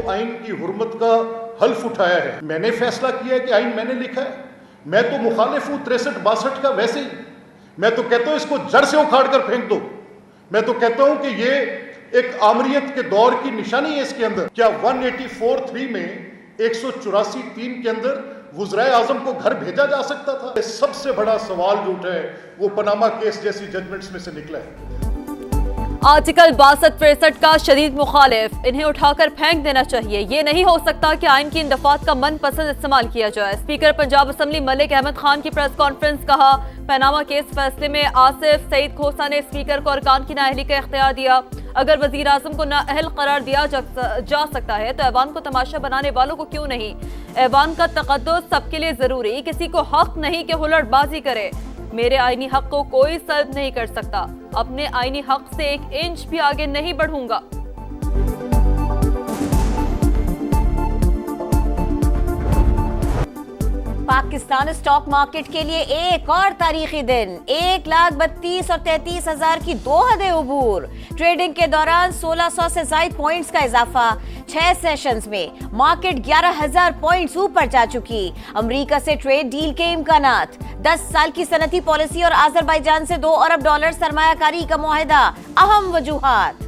آئین کی حرمت کا حلف اٹھایا ہے. میں نے فیصلہ کیا ہے کہ آئین میں نے لکھا ہے. میں تو مخالف ہوں 63-62 کا. ویسے ہی میں تو کہتا ہوں اس کو جڑ سے اکھاڑ کر پھینک دو. میں تو کہتا ہوں کہ یہ ایک آمریت کے دور کی نشانی ہے. اس کے اندر کیا 184(3) میں 184(3) کے اندر وزرائے اعظم کو گھر بھیجا جا سکتا تھا؟ سب سے بڑا سوال جو اٹھا ہے وہ پاناما کیس جیسی ججمنٹس میں سے نکلا ہے. آرٹیکل 62-63 کا شدید مخالف. انہیں اٹھا کر پھینک دینا چاہیے. یہ نہیں ہو سکتا کہ آئین کی ان دفعات کا من پسند استعمال کیا جائے. اسپیکر پنجاب اسمبلی ملک احمد خان کی پریس کانفرنس. کہا پاناما کیس فیصلے میں آصف سعید کھوسہ نے اسپیکر کو ارکان کی نااہلی کا اختیار دیا. اگر وزیر اعظم کو نااہل قرار دیا جا سکتا ہے تو ایوان کو تماشا بنانے والوں کو کیوں نہیں؟ ایوان کا تقدس سب کے لیے ضروری. کسی کو حق نہیں کہ ہلڑ بازی کرے. میرے آئینی حق کو کوئی سلب نہیں کر سکتا. اپنے آئینی حق سے 1 انچ بھی آگے نہیں بڑھوں گا. پاکستان اسٹاک مارکیٹ کے لیے ایک اور تاریخی دن. 1,32,000 اور 33,000 کی 2 حدیں عبور. ٹریڈنگ کے دوران 1,600 سے زائد پوائنٹس کا اضافہ. 6 سیشنز میں مارکیٹ 11,000 پوائنٹس اوپر جا چکی. امریکہ سے ٹریڈ ڈیل کے امکانات. 10 سال کی صنعتی پالیسی اور آذربائیجان سے $2 ارب سرمایہ کاری کا معاہدہ. اہم وجوہات.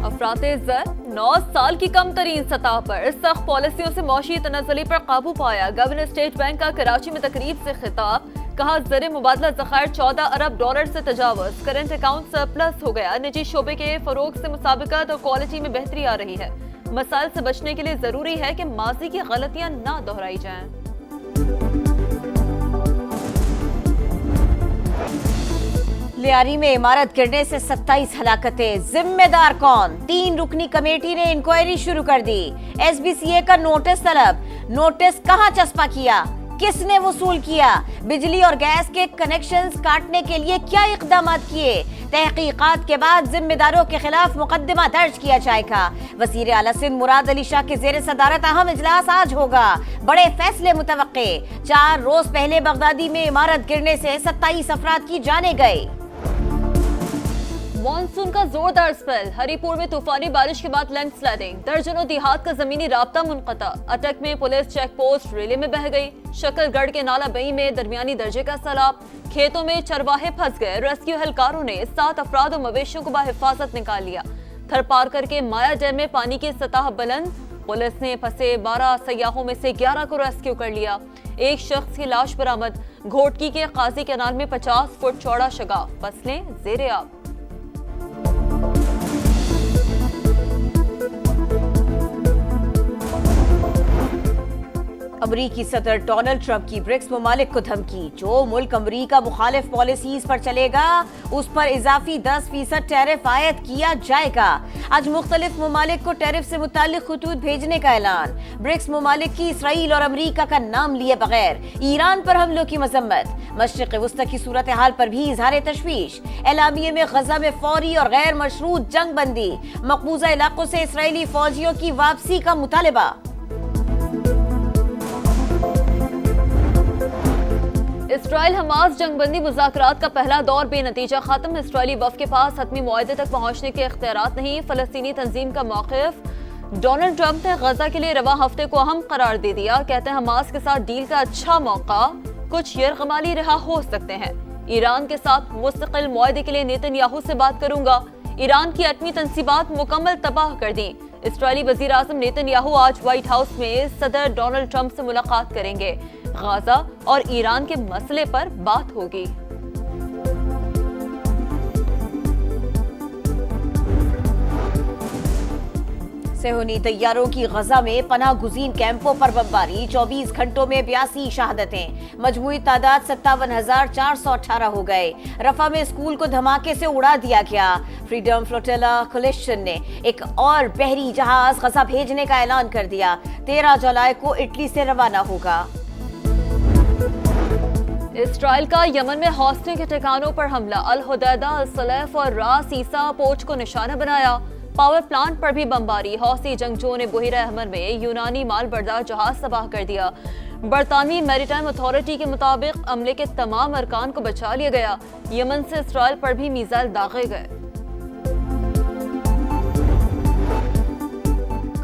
افراط زر 9 سال کی کم ترین سطح پر. سخت پالیسیوں سے معاشی تنزلی پر قابو پایا. گورنر اسٹیٹ بینک کا کراچی میں تقریب سے خطاب. کہا زر مبادلہ ذخائر $14 ارب سے تجاوز. کرنٹ اکاؤنٹ سرپلس ہو گیا. نجی شعبے کے فروغ سے مسابقت اور کوالٹی میں بہتری آ رہی ہے. مسائل سے بچنے کے لیے ضروری ہے کہ ماضی کی غلطیاں نہ دہرائی جائیں. لیاری میں عمارت گرنے سے 27 ہلاکتیں. ذمہ دار کون؟ 3 رکنی کمیٹی نے انکوائری شروع کر دی. ایس بی سی اے کا نوٹس طلب. نوٹس کہاں چسپاں کیا؟ کس نے وصول کیا؟ بجلی اور گیس کے کنیکشنز کاٹنے کے لیے کیا اقدامات کیے؟ تحقیقات کے بعد ذمہ داروں کے خلاف مقدمہ درج کیا جائے گا. وزیر اعلیٰ سندھ مراد علی شاہ کے زیر صدارت اہم اجلاس آج ہوگا. بڑے فیصلے متوقع. 4 روز پہلے بغدادی میں عمارت گرنے سے 27 افراد کی جانیں گئی. مانسون کا زوردار اسپیل. ہری پور میں طوفانی بارش کے بعد لینڈ سلائڈنگ. درجنوں دیہات کا زمینی رابطہ منقطع. اٹک میں پولیس چیک پوسٹ ریلے میں بہہ گئی. شکل گڑھ کے نالا بئی میں درمیانی درجے کا سیلاب. کھیتوں میں چرواہے پھنس گئے. ریسکیو اہلکاروں نے 7 افراد اور مویشیوں کو بحفاظت نکال لیا. تھر پار کر کے مایا ڈیم میں پانی کی سطح بلند. پولیس نے پھنسے 12 سیاحوں میں سے 11 کو ریسکیو کر لیا. ایک شخص کی لاش برآمد. گھوٹکی کے قاضی کینال میں 50 فٹ چوڑا شگاف. فصلیں زیر آب. امریکی صدر ڈونلڈ ٹرمپ کی برکس ممالک کو دھمکی. جو ملک امریکہ مخالف پالیسیز پر چلے گا اس پر اضافی 10% ٹیرف عائد کیا جائے گا. آج مختلف ممالک کو ٹیرف سے متعلق خطوط بھیجنے کا اعلان. برکس ممالک کی اسرائیل اور امریکہ کا نام لیے بغیر ایران پر حملوں کی مذمت. مشرق وسطی کی صورتحال پر بھی اظہار تشویش. اعلامیے میں غزہ میں فوری اور غیر مشروط جنگ بندی. مقبوضہ علاقوں سے اسرائیلی فوجیوں کی واپسی کا مطالبہ. اسرائیل حماس جنگ بندی مذاکرات کا پہلا دور بے نتیجہ ختم. اسرائیلی وفد کے پاس حتمی معاہدے تک پہنچنے کے اختیارات نہیں. فلسطینی تنظیم کا موقف. ڈونلڈ ٹرمپ نے غزہ کے لیے رواں ہفتے کو اہم قرار دے دیا. کہتے ہیں حماس کے ساتھ ڈیل کا اچھا موقع. کچھ یرغمالی رہا ہو سکتے ہیں. ایران کے ساتھ مستقل معاہدے کے لیے نیتن یاہو سے بات کروں گا. ایران کی ایٹمی تنصیبات مکمل تباہ کر دیں. اسرائیلی وزیر اعظم نیتن یاہو آج وائٹ ہاؤس میں صدر ڈونلڈ ٹرمپ سے ملاقات کریں گے. غزہ اور ایران کے مسئلے پر بات ہوگی. صہیونی طیاروں کی غزہ میں پناہ گزین کیمپوں پر بمباری. 24 گھنٹوں میں 82 شہادتیں. مجموعی تعداد 57,418 ہو گئے. رفح میں اسکول کو دھماکے سے اڑا دیا گیا. فریڈم فلوٹیلا کولیشن نے ایک اور بحری جہاز غزہ بھیجنے کا اعلان کر دیا. 13 جولائی کو اٹلی سے روانہ ہوگا. اسرائیل کا یمن میں حوثیوں کے ٹھکانوں پر حملہ. الحدیدہ، السلیف اور راس عیسیٰ پوچھ کو نشانہ بنایا. پاور پلانٹ پر بھی بمباری. حوثی جنگجوؤں نے بحیرہ احمر میں یونانی مال بردار جہاز تباہ کر دیا. برطانوی میریٹائم اتھارٹی کے مطابق عملے کے تمام ارکان کو بچا لیا گیا. یمن سے اسرائیل پر بھی میزائل داغے گئے.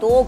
2